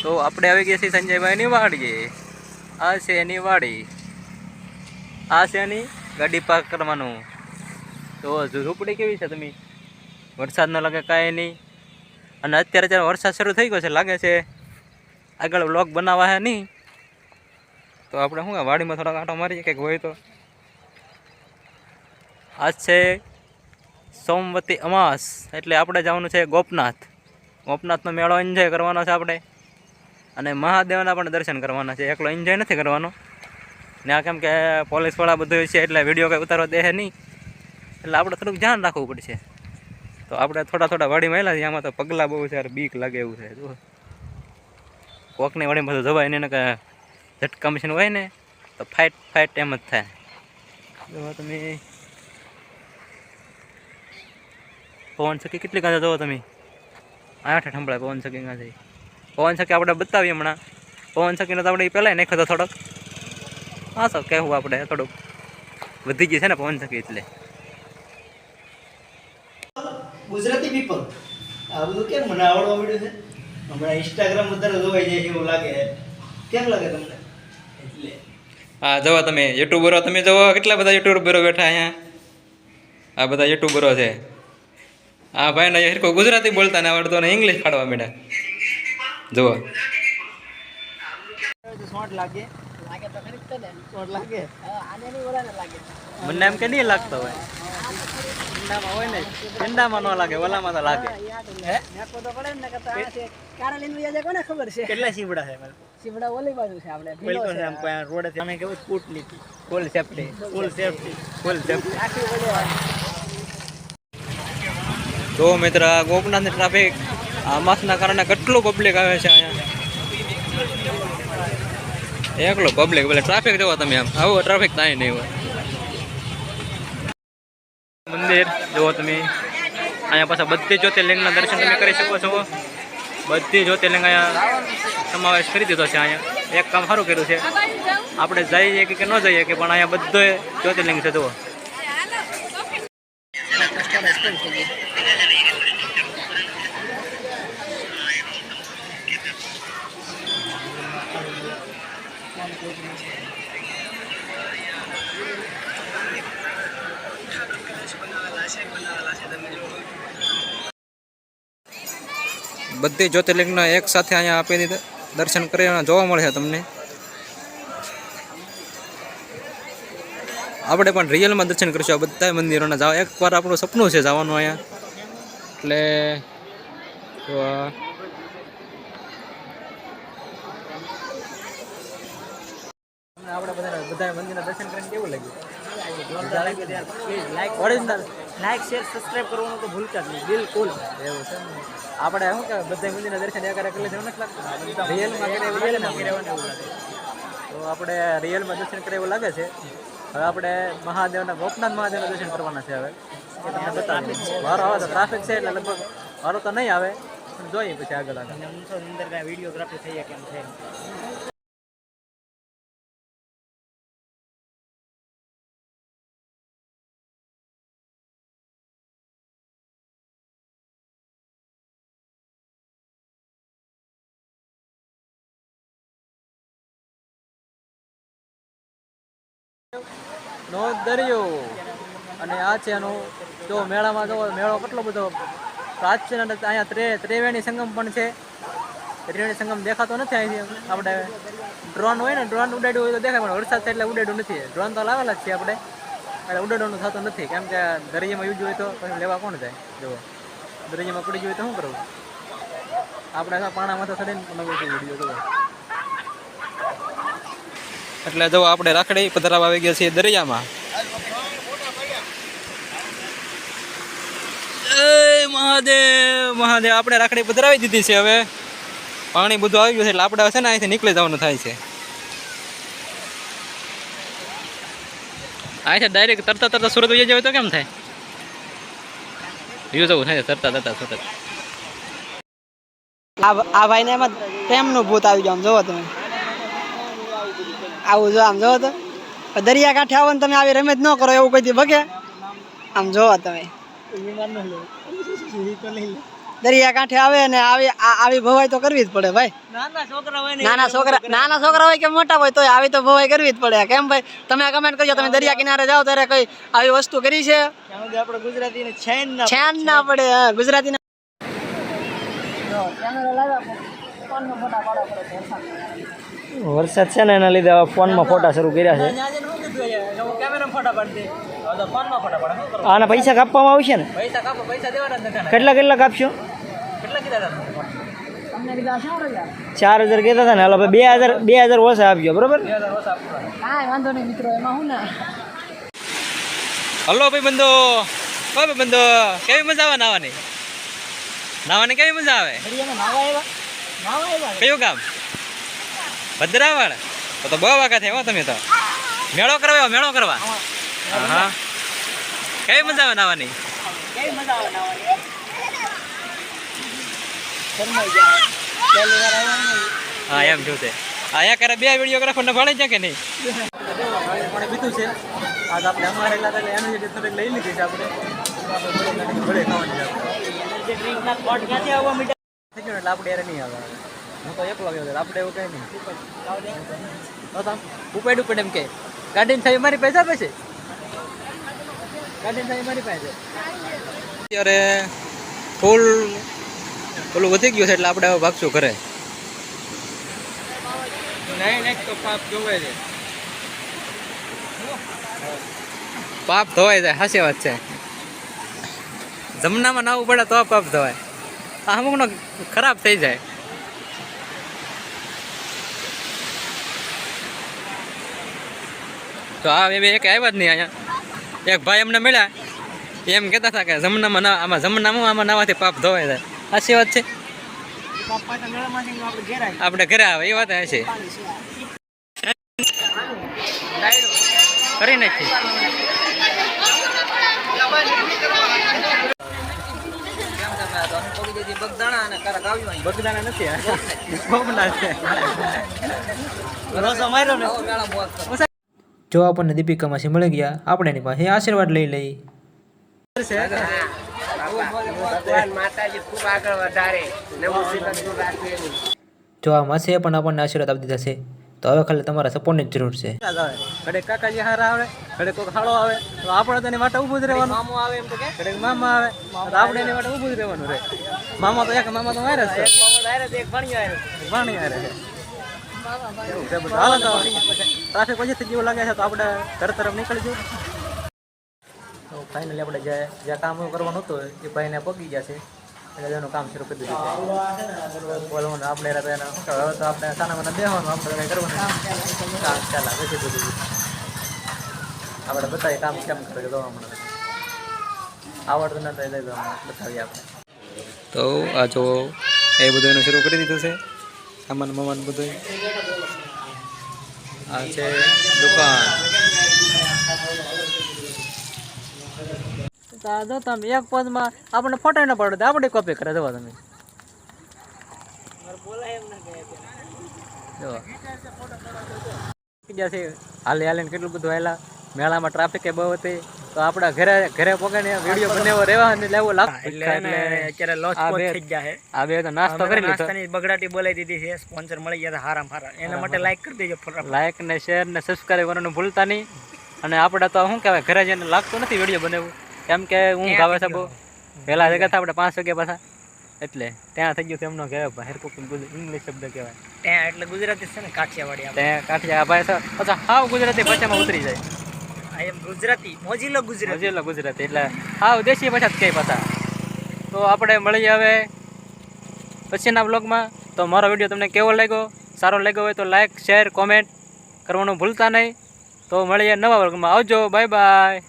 તો આપણે આવી ગયા છીએ સંજયભાઈની વાડીએ. આ છે એની વાડી, આ છે એની ગાડી પાર્ક કરવાનું. તો ઝૂંપડી કેવી છે તમે, વરસાદ ન લાગે કાંઈ નહીં. અને અત્યારે જ્યારે વરસાદ શરૂ થઈ ગયો છે, લાગે છે આગળ વ્લોગ બનાવવા છે નહીં. તો આપણે શું વાડીમાં થોડાક આંટો મારીએ કંઈક હોય તો. આજ છે સોમવતી અમાસ, એટલે આપણે જવાનું છે ગોપનાથ. ગોપનાથનો મેળો એન્જોય કરવાનો છે આપણે, અને મહાદેવના પણ દર્શન કરવાના છે. એકલો એન્જોય નથી કરવાનો ને, આ કેમ કે પોલીસવાળા બધું છે એટલે વિડીયો કંઈ ઉતારવા દે નહીં, એટલે આપણે થોડુંક ધ્યાન રાખવું પડશે. તો આપણે થોડા વાડીમાં આવેલા છીએ. આમાં તો પગલાં બહુ છે, બીક લાગે એવું છે. જો કોકની વાડીમાં બધું જવાય ને, કે ઝટકા મશીન હોય ને તો ફાઇટ એમ જ થાય. જો તમે પવન સખી કેટલી કાંધે જુઓ તમે, આઠ સંભળાય પવન સખી કાંથી. પવન સખી આપણે બતાવીએ હમણાં. પવન સખીને તો આપણે પહેલાં નાખ્યો તો થોડોક. હા સર કહેવું આપણે થોડુંક વધી ગયું છે ને પવન સખી, એટલે ગુજરાતી પીપલ આ બધું કેમ મને આવડવા મળ્યું છે. હમણાં ઇન્સ્ટાગ્રામ વધારે જોવાઈ જાય એવું લાગે. કેમ લાગે તમને? એટલે હા જુઓ તમે યુટ્યુબરો, તમે જુઓ કેટલા બધા યુટ્યુબરો બેઠા અહીંયા. આ બધા યુટ્યુબરો છે. હા ભાઈ ને કોઈ ગુજરાતી બોલતા ને આવડતો ને ઇંગ્લિશ પાડવા માંડ્યા. જુઓ શોર્ટ લાગે લાગે તો ખરી જ ને. શોર્ટ લાગે આને નહીં ઓલાને લાગે. મને એમ કે નહીં લાગતો હોય, ઠંડામાં હોય ને, ઠંડામાં ન લાગે, ઓલામાં તો લાગે. હે મેકો તો પડે ને, કતા આ છે કારાલીન વિયા કોને ખબર છે કેટલા સીવડા છે. સીવડા ઓલી બાજુ છે આપણે બિલકુલ છે. આમ કોઈ રોડ છે અમે કેવું ફૂટ લીધી. ફૂલ સેફટી આખી ઓલી. તો મિત્ર ગોપનાથની ટ્રાફિક અમાસના કારણે કેટલું પબ્લિક આવે છે અહીંયા. એકલો પબ્લિક બોલે ટ્રાફિક જોવો તમે, આમ આવો ટ્રાફિક થાય નહીં હોય. મંદિર જુઓ તમે, અહીંયા પાછા બધી જ્યોતિર્લિંગના દર્શન તમે કરી શકો છો. બધી જ્યોતિર્લિંગ અહીંયા સમાવેશ કરી દીધો છે. અહીંયા એક કામ સારું કર્યું છે, આપણે જઈએ કે ન જઈએ કે પણ અહીંયા બધો જ્યોતિર્લિંગ છે. જુઓ બધી જ્યોતિર્લિંગના એક સાથે અહીંયા આપીને દર્શન કરીને જોવા મળે છે તમને. આપણે પણ રિયલમાં દર્શન કરીશું આ બધા મંદિરોના. જાવ એકવાર આપણું સપનું છે જવાનું અહીંયા. એટલે તો આપણે બધા મંદિરના દર્શન કરીને કેવું લાગ્યું? લાઈક શેર સબસ્ક્રાઇબ કરવાનું તો ભૂલતા જ નહીં બિલકુલ. એવું છે ને, આપણે શું કે બધા મંદિરના દર્શન એકારે કરી લેવું નથી લાગતું? રિયલમાં તો આપણે રિયલમાં દર્શન કરે એવું લાગે છે. હવે આપણે મહાદેવના ગોપનાથ મહાદેવના દર્શન કરવાના છે. હવે એ તમને બતાવીએ. વારો આવે તો ટ્રાફિક છે એટલે લગભગ વારો તો નહીં આવે, પણ જોઈએ પછી આગળ અંદર કાંઈ વિડીયોગ્રાફી થઈ કેમ છે. નો દરિયો, અને આ છે એનો જો મેળામાં જો મેળો કેટલો બધો પ્રાચીન. અહીંયા ત્રિવેણી સંગમ પણ છે. ત્રિવેણી સંગમ દેખાતો નથી અહીંથી. આપણે ડ્રોન હોય ને, ડ્રોન ઉડાડ્યું હોય તો દેખાય, પણ વરસાદ થાય એટલે ઉડાડ્યું નથી. ડ્રોન તો લાવેલા જ છે આપણે, એટલે ઉડાડવાનું થતું નથી. કેમ કે દરિયામાં યુજ હોય તો પછી લેવા કોણ જાય? જુઓ દરિયામાં પડી ગયું તો શું કરવું? આપણે પાણામાં તો ચડીને નવું છે વિડીયો જુઓ. એટલે જો આપણે રાખડી પધરાવા આવી ગયા છીએ દરિયામાં. મહાદેવ મહાદેવ, આપણે રાખડી પધરાવી દીધી છે. હવે પાણી બધું આવી ગયું છે એટલે આપણે છે ને અહીંથી નીકળી જવાનું થાય છે. અહીંથી ડાયરેક્ટ તરતા સુરત વહી જવાય તો કેમ થાય? વ્યૂ જવું થાય તરતા સુરત. આ ભાઈને એમાં પ્રેમનું ભૂત આવી ગયું. આમ જોવો તમે, આવું જો આમ જોવો તો દરિયા કાંઠે આવો ને તમે આવી રમત ન કરો એવું કોઈ ભગે. આમ જોવો તમે દરિયા કાંઠે આવે ને આવી ભવાઈ તો કરવી જ પડે ભાઈ. નાના છોકરા હોય ને નાના છોકરા હોય કે મોટા હોય તો આવી તો ભવાઈ કરવી જ પડે. કેમ ભાઈ તમે કમેન્ટ કરજો, તમે દરિયા કિનારે જાઓ ત્યારે કઈ આવી વસ્તુ કરી છે? આપણે ગુજરાતી ને છેન ના પડે. ગુજરાતી વરસાદ છે ને એના લીધે ફોનમાં ફોટા શરૂ કર્યા છે. આના પૈસા કાપવામાં આવશે ને? કેટલા કાપશો? 4000 કહેતા હતા ને. હાલો 2000 ઓછા આપજો, બરોબર? વાંધો નહીં મિત્રો, એમાં હું ના. હલો ભાઈ બંધો, ભાઈ બંધો, કેવી મજા આવે નાવાની? નાવાની કેવી મજા આવે? કયું ગામ? ભદ્રાવળ. તો બહુ વાગા થાય હો તમે તો. મેળો કરવા, મેળો કરવા. હા, કેવી મજા આવે નાવાની? હા એમ શું છે? અહીંયા કરે 2 વિડીયોગ્રાફરને ભાડે છે કે નહીં? બીજું છે આજ આપણે અમારે એનર્જી થોડીક લઈ લીધી છે આપણે. ભલે ખાવાની એટલે આપણે યાર નહીં આવે. હું તો એકલો આવ્યો આપણે એવું કઈ નહીં. ઉપાડ એમ કે ગાડીને થાય મારી પાસે પછી ગાડીને થાય મારી પાસે અત્યારે ફૂલ પેલું વધી ગયું છે એટલે આપણે હવે ભાગશું ઘરે. તો પાપ જોવાય છે, પાપ ધોવાઈ જાય. હાચી વાત છે. જમનામાં નાવું પડે તો પાપ ધોવાય. અમુકનો ખરાબ થઈ જાય. તો આ બે એક આવ્યા જ નહીં અહીંયા. એક ભાઈ અમને મળ્યા, એમ કહેતા હતા કે જમનામાં આમાં નાવાથી પાપ ધોવાઈ જાય. સાચી વાત છે. આપણે ઘરે આવે એ વાત છે. કરી નાખી. બગદાણા નથી. જો આપણને દીપિકા માસી મળી ગયા, આપણે એની પાસે આશીર્વાદ લઈ લઈ. જો આ માસીએ પણ આપણને આશીર્વાદ આપી દીધા છે, તો હવે ખાલી તમારા સપોર્ટની જ જરૂર છે. ઘડે કાકાજી હારા આવે, ઘડે કોઈક હાળો આવે તો આપણે તો એની માટે ઊભું જ રહેવાનું. મામો આવે એમ તો કે ઘડે મામા આવે તો આપણે એની માટે ઊભું જ રહેવાનું રહે. મામા તો વાયર જ છે. એક ભાણી આવે છે. ટ્રાફિક પછી જેવું લાગે છે તો આપણે ઘર તરફ નીકળી જવું. તો ફાઇનલી આપણે જ્યાં કામ કરવાનું હતું એ ભાઈને પગી ગયા છે એટલે એનું કામ શરૂ કરી દીધું છે. બોલવાનું આપણે હવે તો આપણે સાના બેસવાનું, આપણે કંઈ કરવાનું કામ ચાલે પછી બધું આપણે બતાવીએ કામ કેમ કરે તો હમણાં આવડતું નથી લઈ બતાવીએ આપણે. તો આ જો એ બધું એનું શરૂ કરી દીધું છે. સામાન મમાન બધું. આ છે દુકાન. જો તમે એક પદમાં આપણને ફોટો ન પડે આપણે કોપી કરે. જવા તમે હાલે હાલે કેટલું બધું હાલા. મેળામાં ટ્રાફિક બહુ હતી તો આપણા ઘરે પોગાને વિડીયો બનાવવો રહેવા લેવો આ બે તો નાસ્તો કરી લીધો. બગડાટી બોલાવી દીધી છે. સ્પોન્સર મળી ગયા હારામ હારા. એના માટે લાઈક કરી દેજો. લાઈક ને શેર ને સબસ્ક્રાઈબ કરવાનું ભૂલતા નહીં. અને આપણે તો શું કહેવાય ઘરે જઈને લાગતું નથી વિડીયો બનાવવું, કેમ કે ઊંઘ આવે છે બહુ. પહેલા જગ્યા હતા આપણે 5 વાગ્યા પાછા, એટલે ત્યાં થઈ ગયું છે એમનો કહેવાય હેરકુક ઇંગ્લિશ શબ્દ કહેવાય. ત્યાં એટલે ગુજરાતી છે ને કાઠિયાવાડી. ત્યાં કાઠિયા ભાઈ પાછા હાવ ગુજરાતી ભાષામાં ઉતરી જાય. એમ ગુજરાતી મોજીલો ગુજરાતી એટલે હાવ દેશી ભાષા જ કહે પાછા. તો આપણે મળીએ હવે પછીના બ્લોગમાં. તો મારો વિડીયો તમને કેવો લાગ્યો, સારો લાગ્યો હોય તો લાઈક શેર કોમેન્ટ કરવાનું ભૂલતા નહીં. તો મળીએ નવા વર્ગમાં. આવજો, બાય બાય.